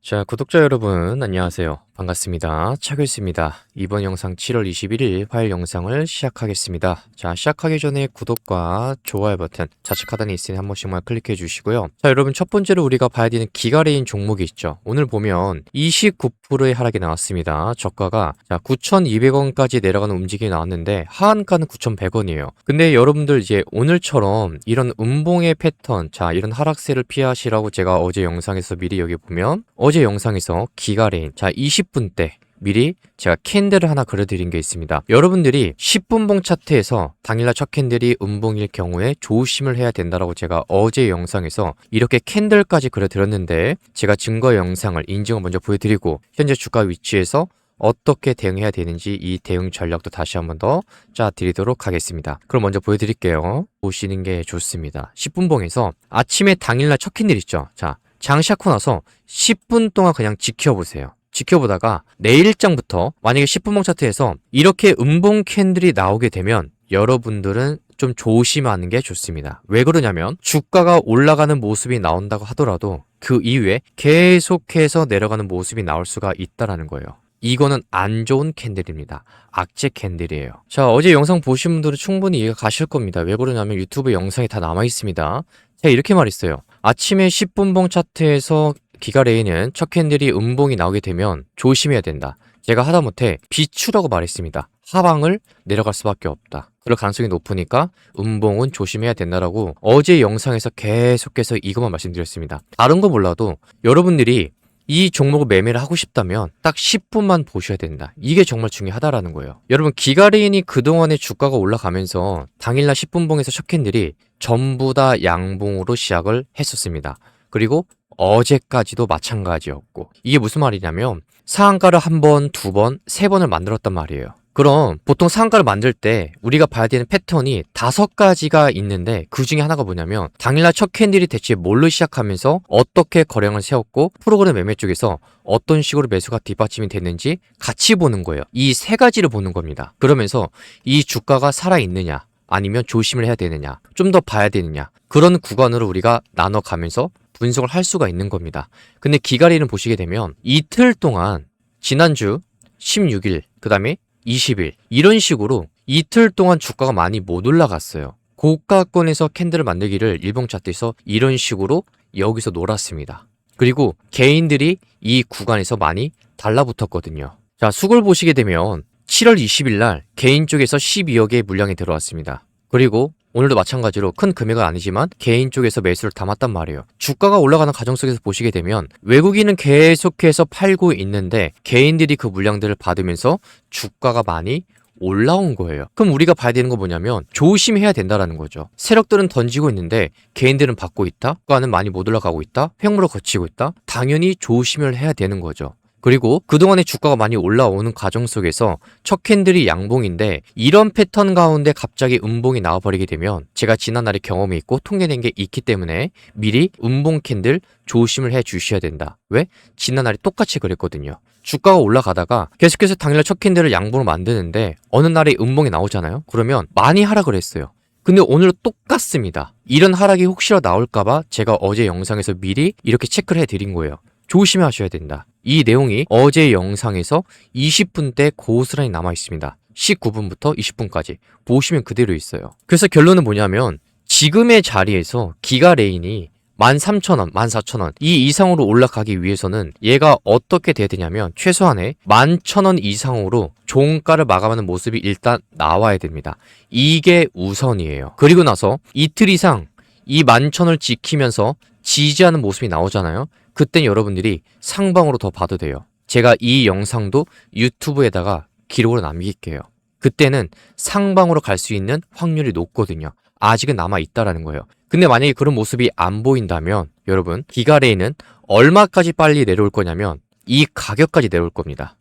자, 구독자 여러분, 안녕하세요. 반갑습니다. 차글스입니다. 이번 영상 7월 21일 화요일 영상을 시작하겠습니다. 자, 시작하기 전에 구독과 좋아요 버튼 좌측 하단에 있으니 한 번씩만 클릭해 주시고요. 자, 여러분 첫 번째로 우리가 봐야 되는 기가레인 종목이 있죠. 오늘 보면 29%의 하락이 나왔습니다. 저가가 9,200원까지 내려가는 움직임이 나왔는데 하한가는 9,100원이에요. 근데 여러분들 이제 오늘처럼 이런 음봉의 패턴, 자, 이런 하락세를 피하시라고 제가 어제 영상에서 미리 여기 보면 어제 영상에서 기가레인, 자, 20분 때 미리 제가 캔들을 하나 그려드린 게 있습니다. 여러분들이 10분봉 차트에서 당일날 첫 캔들이 음봉일 경우에 조심을 해야 된다라고 제가 어제 영상에서 이렇게 캔들까지 그려드렸는데 제가 증거 영상을 인증을 먼저 보여드리고 현재 주가 위치에서 어떻게 대응해야 되는지 이 대응 전략도 다시 한번 더 짜드리도록 하겠습니다. 그럼 먼저 보여드릴게요. 보시는 게 좋습니다. 10분봉에서 아침에 당일날 첫 캔들 있죠. 자, 장시하고 나서 10분 동안 그냥 지켜보세요. 지켜보다가 내일장부터 만약에 10분봉 차트에서 이렇게 음봉 캔들이 나오게 되면 여러분들은 좀 조심하는 게 좋습니다. 왜 그러냐면 주가가 올라가는 모습이 나온다고 하더라도 그 이후에 계속해서 내려가는 모습이 나올 수가 있다라는 거예요. 이거는 안 좋은 캔들입니다. 악재 캔들이에요. 자, 어제 영상 보신 분들은 충분히 이해가 가실 겁니다. 왜 그러냐면 유튜브 영상이 다 남아 있습니다. 제가 이렇게 말했어요. 아침에 10분봉 차트에서 기가레인은 첫 캔들이 음봉이 나오게 되면 조심해야 된다. 제가 하다못해 비추라고 말했습니다. 하방을 내려갈 수밖에 없다. 그럴 가능성이 높으니까 음봉은 조심해야 된다라고 어제 영상에서 계속해서 이것만 말씀드렸습니다. 다른 거 몰라도 여러분들이 이 종목을 매매를 하고 싶다면 딱 10분만 보셔야 된다. 이게 정말 중요하다라는 거예요. 여러분 기가레인이 그동안에 주가가 올라가면서 당일날 10분봉에서 첫 캔들이 전부 다 양봉으로 시작을 했었습니다. 그리고 어제까지도 마찬가지였고 이게 무슨 말이냐면 상한가를 한 번, 두 번, 세 번을 만들었단 말이에요. 그럼 보통 상한가를 만들 때 우리가 봐야 되는 패턴이 5가지가 있는데 그 중에 하나가 뭐냐면 당일날 첫 캔들이 대체 뭘로 시작하면서 어떻게 거래량을 세웠고 프로그램 매매 쪽에서 어떤 식으로 매수가 뒷받침이 됐는지 같이 보는 거예요. 이 3가지를 보는 겁니다. 그러면서 이 주가가 살아있느냐 아니면 조심을 해야 되느냐 좀 더 봐야 되느냐 그런 구간으로 우리가 나눠가면서 분석을 할 수가 있는 겁니다. 근데 기가레인을 보시게 되면 이틀 동안 지난주 16일 그 다음에 20일 이런 식으로 이틀 동안 주가가 많이 못 올라갔어요. 고가권에서 캔들을 만들기를 일봉 차트에서 이런 식으로 여기서 놀았습니다. 그리고 개인들이 이 구간에서 많이 달라붙었거든요. 자, 수급을 보시게 되면 7월 20일 날 개인 쪽에서 12억의 물량이 들어왔습니다. 그리고 오늘도 마찬가지로 큰 금액은 아니지만 개인 쪽에서 매수를 담았단 말이에요. 주가가 올라가는 과정 속에서 보시게 되면 외국인은 계속해서 팔고 있는데 개인들이 그 물량들을 받으면서 주가가 많이 올라온 거예요. 그럼 우리가 봐야 되는 거 뭐냐면 조심해야 된다라는 거죠. 세력들은 던지고 있는데 개인들은 받고 있다. 주가는 많이 못 올라가고 있다. 횡보를 거치고 있다. 당연히 조심을 해야 되는 거죠. 그리고 그동안에 주가가 많이 올라오는 과정 속에서 첫 캔들이 양봉인데 이런 패턴 가운데 갑자기 음봉이 나와버리게 되면 제가 지난날에 경험이 있고 통계낸 게 있기 때문에 미리 음봉 캔들 조심을 해 주셔야 된다. 왜? 지난날에 똑같이 그랬거든요. 주가가 올라가다가 계속해서 당일날 첫 캔들을 양봉으로 만드는데 어느 날에 음봉이 나오잖아요. 그러면 많이 하락을 했어요. 근데 오늘은 똑같습니다. 이런 하락이 혹시라도 나올까봐 제가 어제 영상에서 미리 이렇게 체크를 해드린 거예요. 조심하셔야 된다. 이 내용이 어제 영상에서 20분 때 고스란히 남아 있습니다. 19분부터 20분까지 보시면 그대로 있어요. 그래서 결론은 뭐냐면 지금의 자리에서 기가레인이 13,000원, 14,000원 이 이상으로 올라가기 위해서는 얘가 어떻게 돼야 되냐면 최소한의 11,000원 이상으로 종가를 마감하는 모습이 일단 나와야 됩니다. 이게 우선이에요. 그리고 나서 이틀 이상 이 11,000원을 지키면서 지지하는 모습이 나오잖아요. 그땐 여러분들이 상방으로 더 봐도 돼요. 제가 이 영상도 유튜브에다가 기록으로 남길게요. 그때는 상방으로 갈 수 있는 확률이 높거든요. 아직은 남아있다라는 거예요. 근데 만약에 그런 모습이 안 보인다면 여러분 기가레인은 얼마까지 빨리 내려올 거냐면 이 가격까지 내려올 겁니다.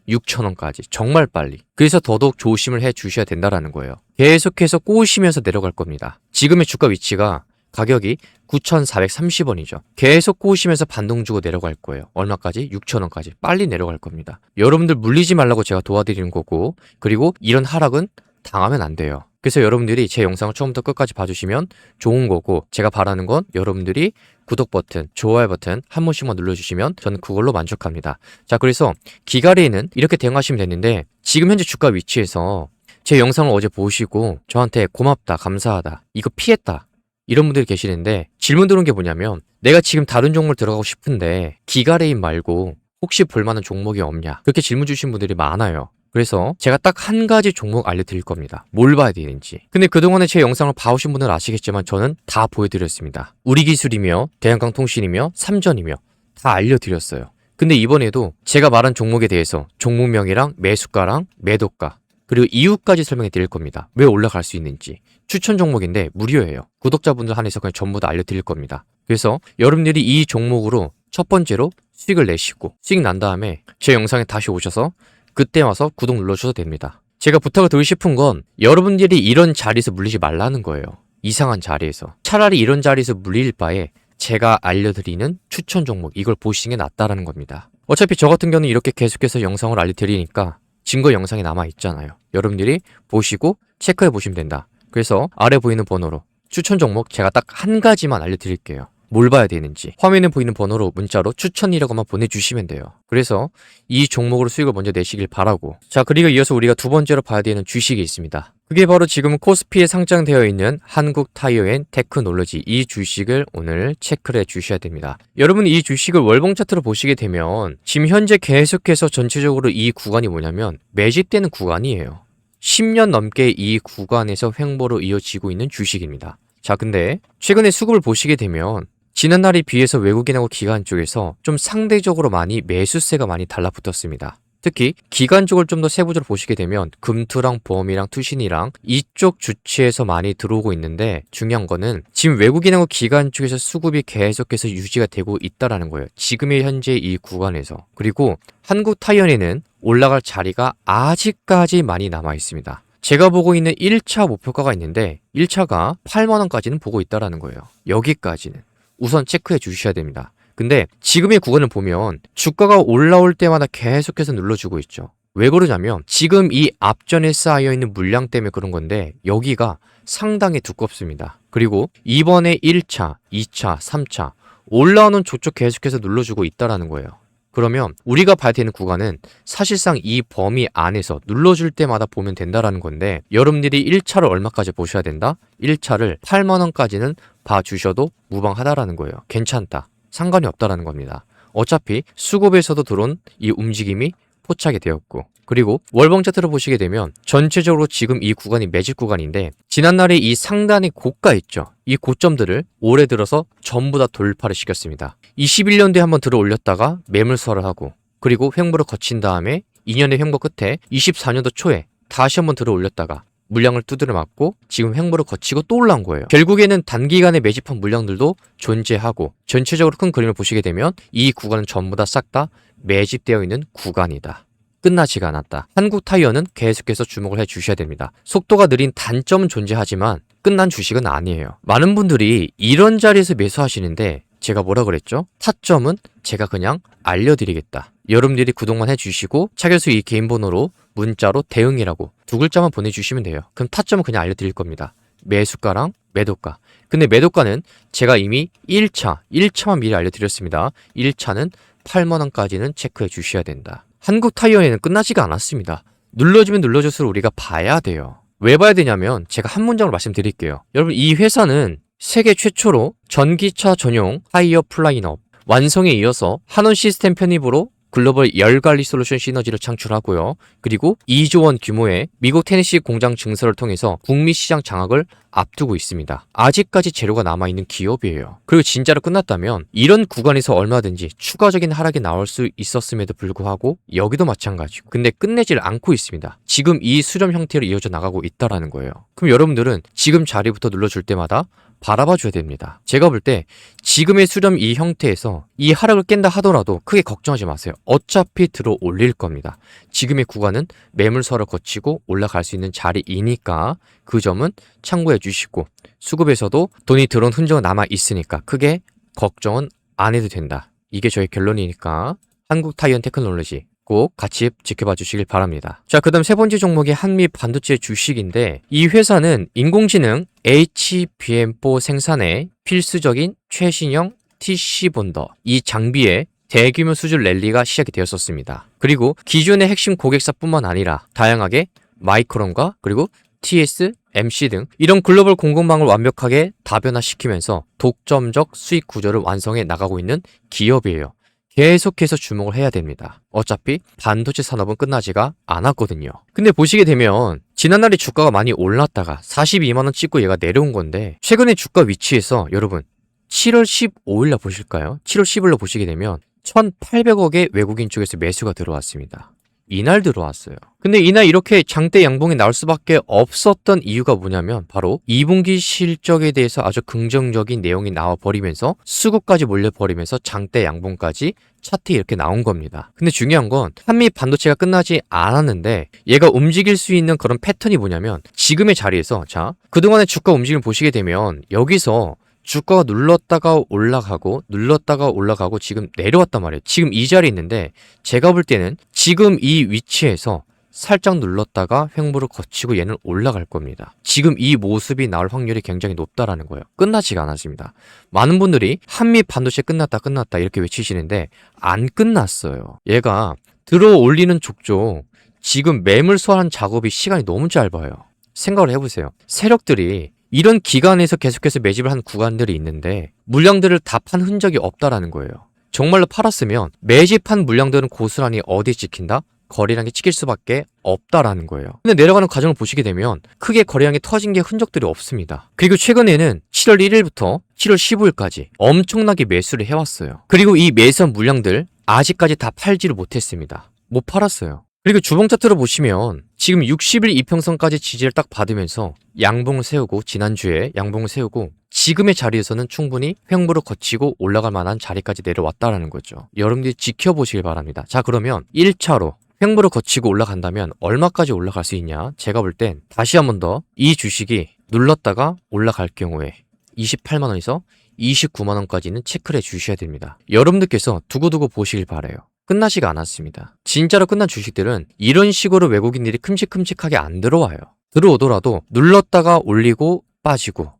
6,000원까지 정말 빨리. 그래서 더더욱 조심을 해 주셔야 된다라는 거예요. 계속해서 꼬시면서 내려갈 겁니다. 지금의 주가 위치가 가격이 9,430원이죠. 계속 꼬시면서 반동 주고 내려갈 거예요. 얼마까지? 6,000원까지. 빨리 내려갈 겁니다. 여러분들 물리지 말라고 제가 도와드리는 거고 그리고 이런 하락은 당하면 안 돼요. 그래서 여러분들이 제 영상을 처음부터 끝까지 봐주시면 좋은 거고, 제가 바라는 건 여러분들이 구독 버튼, 좋아요 버튼 한 번씩만 눌러주시면 저는 그걸로 만족합니다. 자, 그래서 기가레이는 이렇게 대응하시면 되는데, 지금 현재 주가 위치에서 제 영상을 어제 보시고 저한테 고맙다, 감사하다, 이거 피했다, 이런 분들이 계시는데, 질문 들어온 게 뭐냐면, 내가 지금 다른 종목을 들어가고 싶은데 기가레이 말고 혹시 볼만한 종목이 없냐, 그렇게 질문 주신 분들이 많아요. 그래서 제가 딱 한 가지 종목 알려드릴 겁니다. 뭘 봐야 되는지. 근데 그동안에 제 영상을 봐오신 분들은 아시겠지만 저는 다 보여드렸습니다. 우리기술이며 대한강통신이며 삼전이며 다 알려드렸어요. 근데 이번에도 제가 말한 종목에 대해서 종목명이랑 매수가랑 매도가 그리고 이유까지 설명해 드릴 겁니다. 왜 올라갈 수 있는지. 추천 종목인데 무료예요. 구독자분들 한해서 그냥 전부 다 알려드릴 겁니다. 그래서 여러분들이 이 종목으로 첫 번째로 수익을 내시고, 수익 난 다음에 제 영상에 다시 오셔서 그때 와서 구독 눌러주셔도 됩니다. 제가 부탁을 드리고 싶은 건 여러분들이 이런 자리에서 물리지 말라는 거예요. 이상한 자리에서. 차라리 이런 자리에서 물릴 바에 제가 알려드리는 추천 종목, 이걸 보시는 게 낫다라는 겁니다. 어차피 저 같은 경우는 이렇게 계속해서 영상을 알려드리니까 증거 영상이 남아있잖아요. 여러분들이 보시고 체크해 보시면 된다. 그래서 아래 보이는 번호로 추천 종목 제가 딱 한 가지만 알려드릴게요. 뭘 봐야 되는지 화면에 보이는 번호로 문자로 추천이라고만 보내주시면 돼요. 그래서 이 종목으로 수익을 먼저 내시길 바라고, 자, 그리고 이어서 우리가 두 번째로 봐야 되는 주식이 있습니다. 그게 바로 지금 코스피에 상장되어 있는 한국타이어앤테크놀로지, 이 주식을 오늘 체크를 해 주셔야 됩니다. 여러분, 이 주식을 월봉 차트로 보시게 되면 지금 현재 계속해서 전체적으로 이 구간이 뭐냐면 매집되는 구간이에요. 10년 넘게 이 구간에서 횡보로 이어지고 있는 주식입니다. 자, 근데 최근에 수급을 보시게 되면 지난날에 비해서 외국인하고 기관 쪽에서 좀 상대적으로 많이 매수세가 많이 달라붙었습니다. 특히 기관 쪽을 좀 더 세부적으로 보시게 되면 금투랑 보험이랑 투신이랑 이쪽 주체에서 많이 들어오고 있는데, 중요한 거는 지금 외국인하고 기관 쪽에서 수급이 계속해서 유지가 되고 있다라는 거예요. 지금의 현재 이 구간에서. 그리고 한국타이어에는 올라갈 자리가 아직까지 많이 남아 있습니다. 제가 보고 있는 1차 목표가가 있는데 1차가 8만원까지는 보고 있다라는 거예요. 여기까지는 우선 체크해 주셔야 됩니다. 근데 지금의 구간을 보면 주가가 올라올 때마다 계속해서 눌러주고 있죠. 왜 그러냐면 지금 이 앞전에 쌓여있는 물량 때문에 그런 건데, 여기가 상당히 두껍습니다. 그리고 이번에 1차, 2차, 3차 올라오는 조쪽 계속해서 눌러주고 있다라는 거예요. 그러면 우리가 봐야 되는 구간은 사실상 이 범위 안에서 눌러줄 때마다 보면 된다라는 건데, 여러분들이 1차를 얼마까지 보셔야 된다? 1차를 8만원까지는 봐주셔도 무방하다라는 거예요. 괜찮다, 상관이 없다라는 겁니다. 어차피 수급에서도 들어온 이 움직임이 포착이 되었고, 그리고 월봉 차트를 보시게 되면 전체적으로 지금 이 구간이 매집 구간인데, 지난날에 이 상단의 고가 있죠. 이 고점들을 올해 들어서 전부 다 돌파를 시켰습니다. 21년도에 한번 들어 올렸다가 매물설을 하고, 그리고 횡보를 거친 다음에 2년의 횡보 끝에 24년도 초에 다시 한번 들어 올렸다가 물량을 두드려 맞고 지금 횡보를 거치고 또 올라온 거예요. 결국에는 단기간에 매집한 물량들도 존재하고, 전체적으로 큰 그림을 보시게 되면 이 구간은 전부 다 싹 다 매집되어 있는 구간이다. 끝나지가 않았다. 한국타이어는 계속해서 주목을 해 주셔야 됩니다. 속도가 느린 단점은 존재하지만 끝난 주식은 아니에요. 많은 분들이 이런 자리에서 매수하시는데, 제가 뭐라 그랬죠? 타점은 제가 그냥 알려드리겠다. 여러분들이 구독만 해주시고 차결수 이 개인 번호로 문자로 대응이라고 두 글자만 보내주시면 돼요. 그럼 타점은 그냥 알려드릴 겁니다. 매수가랑 매도가. 근데 매도가는 제가 이미 1차만 미리 알려드렸습니다. 1차는 8만원까지는 체크해 주셔야 된다. 한국타이어에는 끝나지가 않았습니다. 눌러주면 눌러줄수록 우리가 봐야 돼요. 왜 봐야 되냐면 제가 한 문장으로 말씀드릴게요. 여러분, 이 회사는 세계 최초로 전기차 전용 타이어 플라인업 완성에 이어서 한원 시스템 편입으로 글로벌 열관리 솔루션 시너지를 창출하고요. 그리고 2조 원 규모의 미국 테네시 공장 증설을 통해서 북미 시장 장악을 앞두고 있습니다. 아직까지 재료가 남아있는 기업이에요. 그리고 진짜로 끝났다면 이런 구간에서 얼마든지 추가적인 하락이 나올 수 있었음에도 불구하고 여기도 마찬가지고, 근데 끝내질 않고 있습니다. 지금 이 수렴 형태로 이어져 나가고 있다라는 거예요. 그럼 여러분들은 지금 자리부터 눌러줄 때마다 바라봐 줘야 됩니다. 제가 볼 때 지금의 수렴 이 형태에서 이 하락을 깬다 하더라도 크게 걱정하지 마세요. 어차피 들어 올릴 겁니다. 지금의 구간은 매물설을 거치고 올라갈 수 있는 자리이니까 그 점은 참고해 주시고, 수급에서도 돈이 들어온 흔적은 남아 있으니까 크게 걱정은 안 해도 된다. 이게 저의 결론이니까 한국타이어앤테크놀로지 꼭 같이 지켜봐 주시길 바랍니다. 자, 그 다음 세 번째 종목이 한미 반도체 주식인데 이 회사는 인공지능 HBM4 생산에 필수적인 최신형 TC 본더 이 장비에 대규모 수출 랠리가 시작이 되었었습니다. 그리고 기존의 핵심 고객사뿐만 아니라 다양하게 마이크론과 그리고 TSMC 등 이런 글로벌 공급망을 완벽하게 다변화시키면서 독점적 수익 구조를 완성해 나가고 있는 기업이에요. 계속해서 주목을 해야 됩니다. 어차피 반도체 산업은 끝나지가 않았거든요. 근데 보시게 되면 지난날에 주가가 많이 올랐다가 42만원 찍고 얘가 내려온 건데 최근에 주가 위치에서 여러분 7월 15일날 보실까요? 7월 15일날 보시게 되면 1,800억의 외국인 쪽에서 매수가 들어왔습니다. 이날 들어왔어요. 근데 이날 이렇게 장대 양봉이 나올 수밖에 없었던 이유가 뭐냐면 바로 2분기 실적에 대해서 아주 긍정적인 내용이 나와버리면서 수급까지 몰려버리면서 장대 양봉까지 차트에 이렇게 나온 겁니다. 근데 중요한 건 한미 반도체가 끝나지 않았는데 얘가 움직일 수 있는 그런 패턴이 뭐냐면 지금의 자리에서 자 그동안의 주가 움직임을 보시게 되면 여기서 주가가 눌렀다가 올라가고 지금 내려왔단 말이에요. 지금 이 자리에 있는데 제가 볼 때는 지금 이 위치에서 살짝 눌렀다가 횡보를 거치고 얘는 올라갈 겁니다. 지금 이 모습이 나올 확률이 굉장히 높다라는 거예요. 끝나지가 않았습니다. 많은 분들이 한미 반도체 끝났다 이렇게 외치시는데 안 끝났어요. 얘가 들어 올리는 족족 지금 매물 소환 작업이 시간이 너무 짧아요. 생각을 해보세요. 세력들이 이런 기간에서 계속해서 매집을 한 구간들이 있는데 물량들을 다 판 흔적이 없다라는 거예요. 정말로 팔았으면 매집한 물량들은 고스란히 어디에 찍힌다? 거래량이 찍힐 수밖에 없다라는 거예요. 근데 내려가는 과정을 보시게 되면 크게 거래량이 터진 게 흔적들이 없습니다. 그리고 최근에는 7월 1일부터 7월 15일까지 엄청나게 매수를 해왔어요. 그리고 이 매수한 물량들 아직까지 다 팔지를 못했습니다. 못 팔았어요. 그리고 주봉 차트로 보시면 지금 60일 이평선까지 지지를 딱 받으면서 양봉을 세우고 지난주에 양봉을 세우고 지금의 자리에서는 충분히 횡보를 거치고 올라갈 만한 자리까지 내려왔다라는 거죠. 여러분들이 지켜보시길 바랍니다. 자, 그러면 1차로 횡보를 거치고 올라간다면 얼마까지 올라갈 수 있냐? 제가 볼 땐 다시 한 번 더 이 주식이 눌렀다가 올라갈 경우에 28만원에서 29만원까지는 체크를 해주셔야 됩니다. 여러분들께서 두고두고 보시길 바라요. 끝나지가 않았습니다. 진짜로 끝난 주식들은 이런 식으로 외국인들이 큼직큼직하게 안 들어와요. 들어오더라도 눌렀다가 올리고 빠지고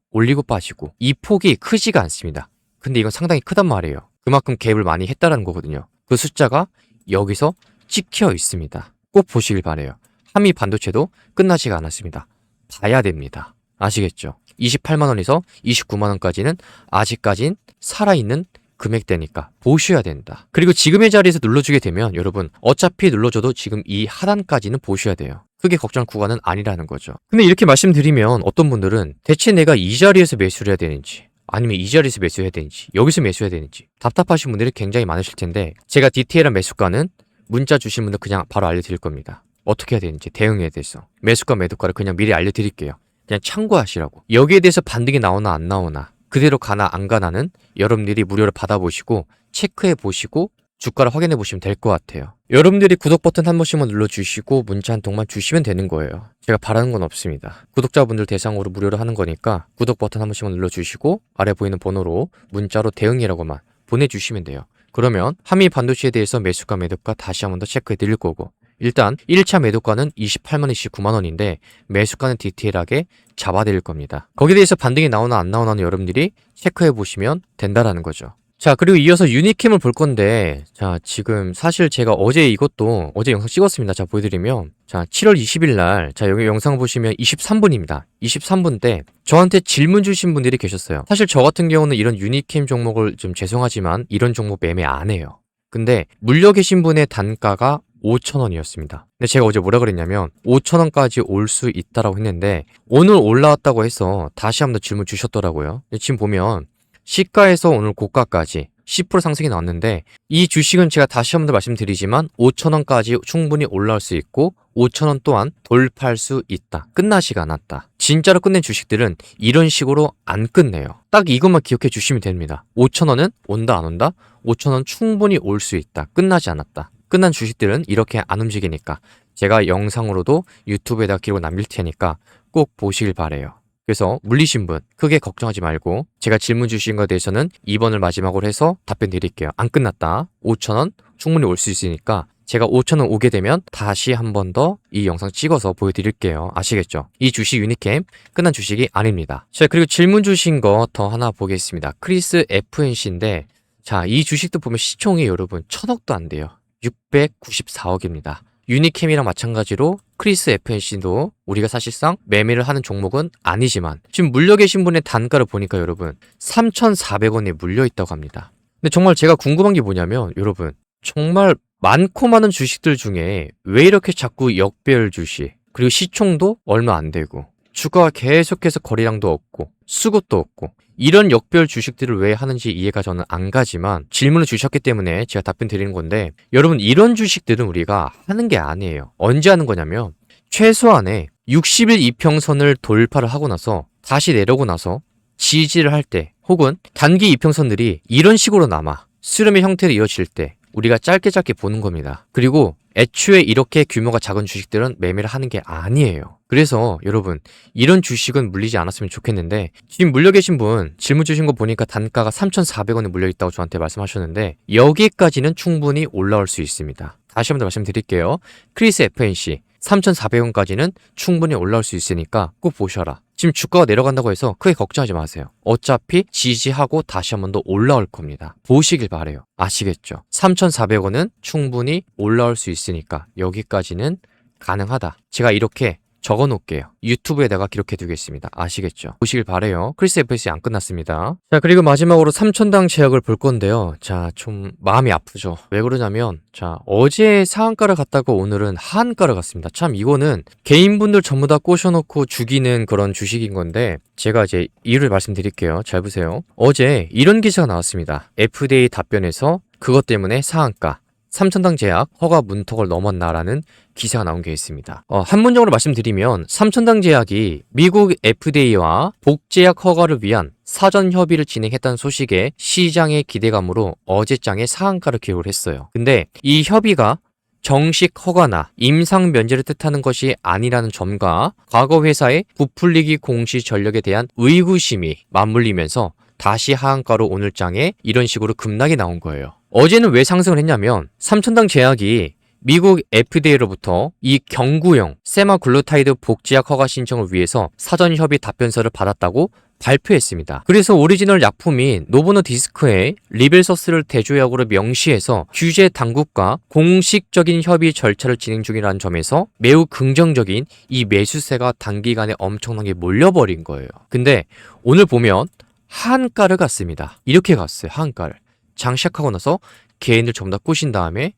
이 폭이 크지가 않습니다. 근데 이건 상당히 크단 말이에요. 그만큼 갭을 많이 했다는 거거든요. 그 숫자가 여기서 찍혀 있습니다. 꼭 보시길 바라요. 한미 반도체도 끝나지가 않았습니다. 봐야 됩니다. 아시겠죠? 28만원에서 29만원까지는 아직까진 살아있는 금액대니까 보셔야 된다. 그리고 지금의 자리에서 눌러주게 되면 여러분 어차피 눌러줘도 지금 이 하단까지는 보셔야 돼요. 크게 걱정할 구간은 아니라는 거죠. 근데 이렇게 말씀드리면 어떤 분들은 대체 내가 이 자리에서 매수를 해야 되는지 아니면 이 자리에서 매수해야 되는지 여기서 매수해야 되는지 답답하신 분들이 굉장히 많으실 텐데 제가 디테일한 매수가는 문자 주신 분들 그냥 바로 알려드릴 겁니다. 어떻게 해야 되는지 대응에 대해서 매수가 매도가를 그냥 미리 알려드릴게요. 그냥 참고하시라고. 여기에 대해서 반등이 나오나 안 나오나 그대로 가나 안 가나는 여러분들이 무료로 받아보시고 체크해 보시고 주가를 확인해 보시면 될 것 같아요. 여러분들이 구독 버튼 한 번씩만 눌러주시고 문자 한 통만 주시면 되는 거예요. 제가 바라는 건 없습니다. 구독자분들 대상으로 무료로 하는 거니까 구독 버튼 한 번씩만 눌러주시고 아래 보이는 번호로 문자로 대응이라고만 보내주시면 돼요. 그러면 한미 반도체에 대해서 매수가 매도가 다시 한 번 더 체크해 드릴 거고 일단 1차 매도가는 28만원, 29만원인데 매수가는 디테일하게 잡아드릴 겁니다. 거기에 대해서 반등이 나오나 안 나오나는 여러분들이 체크해 보시면 된다라는 거죠. 자, 그리고 이어서 유니캠을 볼 건데 자, 지금 사실 제가 어제 영상 찍었습니다. 자, 보여드리면 자, 7월 20일 날 자, 여기 영상 보시면 23분입니다. 23분 때 저한테 질문 주신 분들이 계셨어요. 사실 저 같은 경우는 이런 유니캠 종목을 좀 죄송하지만 이런 종목 매매 안 해요. 근데 물려 계신 분의 단가가 5,000원이었습니다. 근데 제가 어제 뭐라 그랬냐면 5,000원까지 올 수 있다라고 했는데 오늘 올라왔다고 해서 다시 한번 질문 주셨더라고요. 지금 보면 시가에서 오늘 고가까지 10% 상승이 나왔는데 이 주식은 제가 다시 한번 더 말씀드리지만 5,000원까지 충분히 올라올 수 있고 5,000원 또한 돌파할 수 있다. 끝나지가 않았다. 진짜로 끝낸 주식들은 이런 식으로 안 끝내요. 딱 이것만 기억해 주시면 됩니다. 5,000원은 온다 안 온다? 5,000원 충분히 올 수 있다. 끝나지 않았다. 끝난 주식들은 이렇게 안 움직이니까 제가 영상으로도 유튜브에다 기록 남길 테니까 꼭 보시길 바래요. 그래서 물리신 분 크게 걱정하지 말고 제가 질문 주신 것에 대해서는 2번을 마지막으로 해서 답변 드릴게요. 안 끝났다. 5,000원 충분히 올 수 있으니까 제가 5,000원 오게 되면 다시 한 번 더 이 영상 찍어서 보여드릴게요. 아시겠죠? 이 주식 유니캠 끝난 주식이 아닙니다. 자, 그리고 질문 주신 거 더 하나 보겠습니다. 크리스 FNC인데 자, 이 주식도 보면 시총이 여러분 1,000억도 안 돼요. 694억입니다. 유니캠이랑 마찬가지로 크리스 FNC도 우리가 사실상 매매를 하는 종목은 아니지만 지금 물려 계신 분의 단가를 보니까 여러분 3,400원에 물려 있다고 합니다. 근데 정말 제가 궁금한 게 뭐냐면 여러분 정말 많고 많은 주식들 중에 왜 이렇게 자꾸 역배열 주식 그리고 시총도 얼마 안 되고 주가가 계속해서 거래량도 없고 수급도 없고 이런 역별 주식들을 왜 하는지 이해가 저는 안 가지만 질문을 주셨기 때문에 제가 답변 드리는 건데 여러분 이런 주식들은 우리가 하는 게 아니에요. 언제 하는 거냐면 최소한의 60일 이평선을 돌파를 하고 나서 다시 내려오고 나서 지지를 할 때 혹은 단기 이평선들이 이런 식으로 남아 수렴의 형태로 이어질 때 우리가 짧게 보는 겁니다. 그리고 애초에 이렇게 규모가 작은 주식들은 매매를 하는 게 아니에요. 그래서 여러분 이런 주식은 물리지 않았으면 좋겠는데 지금 물려 계신 분 질문 주신 거 보니까 단가가 3,400원에 물려 있다고 저한테 말씀하셨는데 여기까지는 충분히 올라올 수 있습니다. 다시 한 번 더 말씀드릴게요. 크리스 FNC 3,400원까지는 충분히 올라올 수 있으니까 꼭 보셔라. 지금 주가가 내려간다고 해서 크게 걱정하지 마세요. 어차피 지지하고 다시 한 번 더 올라올 겁니다. 보시길 바래요. 아시겠죠? 3,400원은 충분히 올라올 수 있으니까 여기까지는 가능하다. 제가 이렇게 적어 놓을게요. 유튜브에다가 기록해 두겠습니다. 아시겠죠? 보시길 바래요. 크리스 FNC 안 끝났습니다. 자, 그리고 마지막으로 3,000당 제약을 볼 건데요. 자, 좀 마음이 아프죠. 왜 그러냐면 자, 어제 상한가를 갔다가 오늘은 하한가를 갔습니다. 참 이거는 개인분들 전부 다 꼬셔놓고 죽이는 그런 주식인 건데 제가 이제 이유를 말씀드릴게요. 잘 보세요. 어제 이런 기사가 나왔습니다. FDA 답변에서 그것 때문에 상한가 3,000당 제약 허가 문턱을 넘었나라는 기사가 나온 게 있습니다. 한 문장으로 말씀드리면 3,000당 제약이 미국 FDA와 복제약 허가를 위한 사전 협의를 진행했다는 소식에 시장의 기대감으로 어제장에 상한가를 기록을 했어요. 근데 이 협의가 정식 허가나 임상 면제를 뜻하는 것이 아니라는 점과 과거 회사의 부풀리기 공시 전력에 대한 의구심이 맞물리면서 다시 하한가로 오늘 장에 이런 식으로 급락이 나온 거예요. 어제는 왜 상승을 했냐면 3,000당 제약이 미국 FDA로부터 이 경구용 세마글루타이드 복제약 허가 신청을 위해서 사전 협의 답변서를 받았다고 발표했습니다. 그래서 오리지널 약품인 노보노디스크의 리벨서스를 대조약으로 명시해서 규제 당국과 공식적인 협의 절차를 진행 중이라는 점에서 매우 긍정적인 이 매수세가 단기간에 엄청나게 몰려버린 거예요. 근데 오늘 보면 하한가를 갔습니다. 이렇게 갔어요. 하한가를. 장 시작하고 나서 개인들 전부 다 꼬신 다음에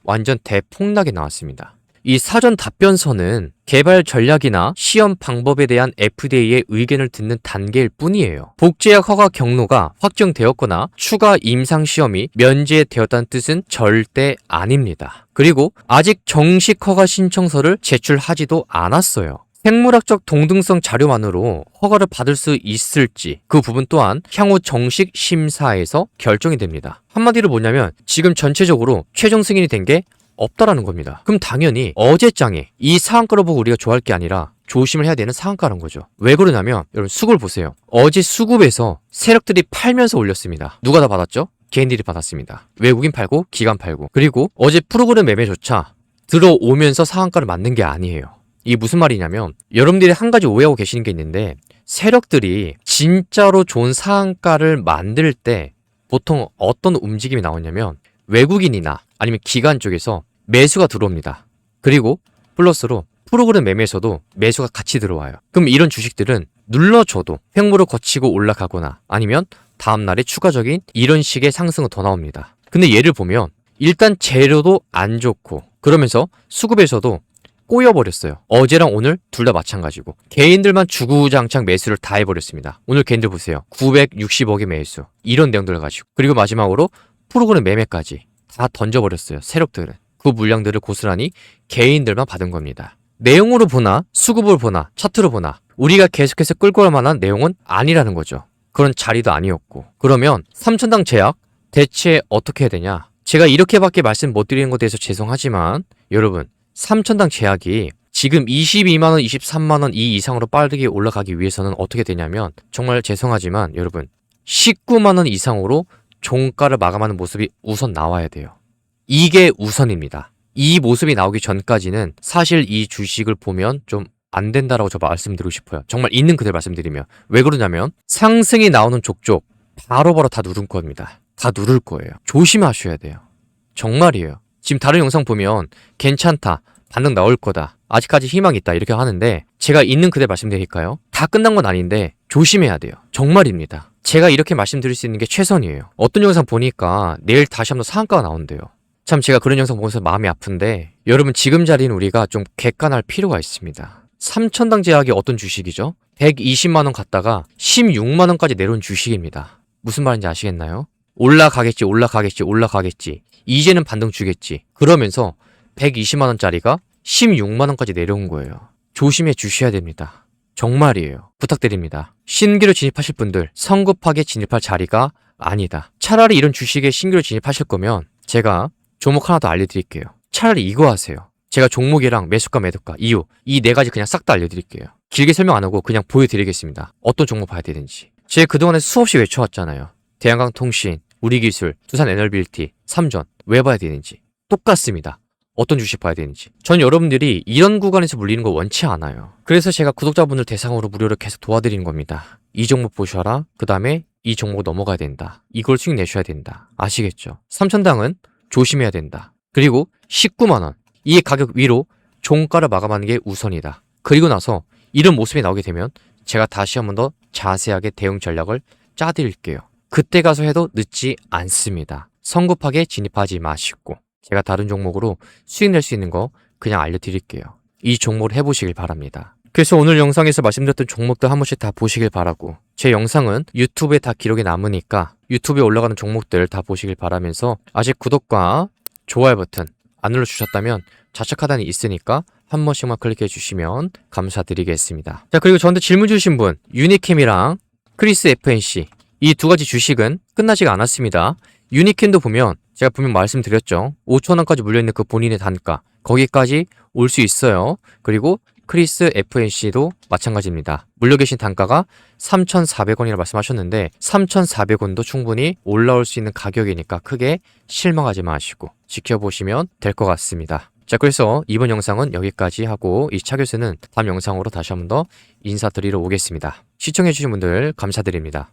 완전 대폭락이 나왔습니다. 이 사전 답변서는 개발 전략이나 시험 방법에 대한 FDA의 의견을 듣는 단계일 뿐이에요. 복제약 허가 경로가 확정되었거나 추가 임상 시험이 면제되었다는 뜻은 절대 아닙니다. 그리고 아직 정식 허가 신청서를 제출하지도 않았어요. 생물학적 동등성 자료만으로 허가를 받을 수 있을지 그 부분 또한 향후 정식 심사에서 결정이 됩니다. 한마디로 뭐냐면 지금 전체적으로 최종 승인이 된 게 없다라는 겁니다. 그럼 당연히 어제장에 이 상한가를 보고 우리가 좋아할 게 아니라 조심을 해야 되는 상한가라는 거죠. 왜 그러냐면 여러분 수급을 보세요. 어제 수급에서 세력들이 팔면서 올렸습니다. 누가 다 받았죠? 개인들이 받았습니다. 외국인 팔고 기관 팔고 그리고 어제 프로그램 매매조차 들어오면서 상한가를 맞는 게 아니에요. 이게 무슨 말이냐면 여러분들이 한 가지 오해하고 계시는 게 있는데 세력들이 진짜로 좋은 상한가를 만들 때 보통 어떤 움직임이 나오냐면 외국인이나 아니면 기관 쪽에서 매수가 들어옵니다. 그리고 플러스로 프로그램 매매에서도 매수가 같이 들어와요. 그럼 이런 주식들은 눌러줘도 횡보를 거치고 올라가거나 아니면 다음날에 추가적인 이런 식의 상승은 더 나옵니다. 근데 예를 보면 일단 재료도 안 좋고 그러면서 수급에서도 꼬여버렸어요. 어제랑 오늘 둘 다 마찬가지고 개인들만 주구장창 매수를 다 해버렸습니다. 오늘 개인들 보세요. 960억의 매수 이런 내용들을 가지고 그리고 마지막으로 프로그램 매매까지 다 던져버렸어요. 세력들은 그 물량들을 고스란히 개인들만 받은 겁니다. 내용으로 보나 수급을 보나 차트로 보나 우리가 계속해서 끌고 갈 만한 내용은 아니라는 거죠. 그런 자리도 아니었고 그러면 3,000당 제약 대체 어떻게 해야 되냐. 제가 이렇게밖에 말씀 못 드리는 것에 대해서 죄송하지만 여러분 3,000당 제약이 지금 22만원, 23만원 이 이상으로 빠르게 올라가기 위해서는 어떻게 되냐면 정말 죄송하지만 여러분 19만원 이상으로 종가를 마감하는 모습이 우선 나와야 돼요. 이게 우선입니다. 이 모습이 나오기 전까지는 사실 이 주식을 보면 좀 안 된다라고 저 말씀드리고 싶어요. 정말 있는 그대로 말씀드리면. 왜 그러냐면 상승이 나오는 족족 바로바로 다 누른 겁니다. 다 누를 거예요. 조심하셔야 돼요. 정말이에요. 지금 다른 영상 보면 괜찮다, 반등 나올 거다, 아직까지 희망이 있다 이렇게 하는데 제가 있는 그대로 말씀드릴까요? 다 끝난 건 아닌데 조심해야 돼요. 정말입니다. 제가 이렇게 말씀드릴 수 있는 게 최선이에요. 어떤 영상 보니까 내일 다시 한번 상한가가 나온대요. 참 제가 그런 영상 보면서 마음이 아픈데 여러분 지금 자리는 우리가 좀 객관할 필요가 있습니다. 3천당 제약이 어떤 주식이죠? 120만원 갔다가 16만원까지 내려온 주식입니다. 무슨 말인지 아시겠나요? 올라가겠지, 올라가겠지, 올라가겠지. 이제는 반등 주겠지. 그러면서 120만원짜리가 16만원까지 내려온 거예요. 조심해 주셔야 됩니다. 정말이에요. 부탁드립니다. 신규로 진입하실 분들 성급하게 진입할 자리가 아니다. 차라리 이런 주식에 신규로 진입하실 거면 제가 종목 하나 더 알려드릴게요. 차라리 이거 하세요. 제가 종목이랑 매수가 매도가 이유 이 네 가지 그냥 싹 다 알려드릴게요. 길게 설명 안 하고 그냥 보여드리겠습니다. 어떤 종목 봐야 되는지. 제가 그동안에 수없이 외쳐왔잖아요. 대한강통신, 우리기술, 두산에너빌티, 삼전 왜 봐야 되는지. 똑같습니다. 어떤 주식 봐야 되는지. 전 여러분들이 이런 구간에서 물리는 거 원치 않아요. 그래서 제가 구독자분들 대상으로 무료로 계속 도와드리는 겁니다. 이 종목 보셔라. 그 다음에 이 종목 넘어가야 된다. 이걸 수익 내셔야 된다. 아시겠죠? 3천당은 조심해야 된다. 그리고 19만원. 이 가격 위로 종가를 마감하는 게 우선이다. 그리고 나서 이런 모습이 나오게 되면 제가 다시 한 번 더 자세하게 대응 전략을 짜드릴게요. 그때 가서 해도 늦지 않습니다. 성급하게 진입하지 마시고 제가 다른 종목으로 수익 낼 수 있는 거 그냥 알려드릴게요. 이 종목을 해보시길 바랍니다. 그래서 오늘 영상에서 말씀드렸던 종목들 한 번씩 다 보시길 바라고 제 영상은 유튜브에 다 기록이 남으니까 유튜브에 올라가는 종목들 다 보시길 바라면서 아직 구독과 좋아요 버튼 안 눌러주셨다면 좌측 하단에 있으니까 한 번씩만 클릭해 주시면 감사드리겠습니다. 자, 그리고 저한테 질문 주신 분 유니캠이랑 크리스 FNC 이 두 가지 주식은 끝나지가 않았습니다. 유니캠도 보면 제가 분명 말씀드렸죠. 5천원까지 물려있는 그 본인의 단가 거기까지 올 수 있어요. 그리고 크리스 FNC도 마찬가지입니다. 물려 계신 단가가 3,400원이라고 말씀하셨는데 3,400원도 충분히 올라올 수 있는 가격이니까 크게 실망하지 마시고 지켜보시면 될 것 같습니다. 자, 그래서 이번 영상은 여기까지 하고 이 차 교수는 다음 영상으로 다시 한 번 더 인사드리러 오겠습니다. 시청해주신 분들 감사드립니다.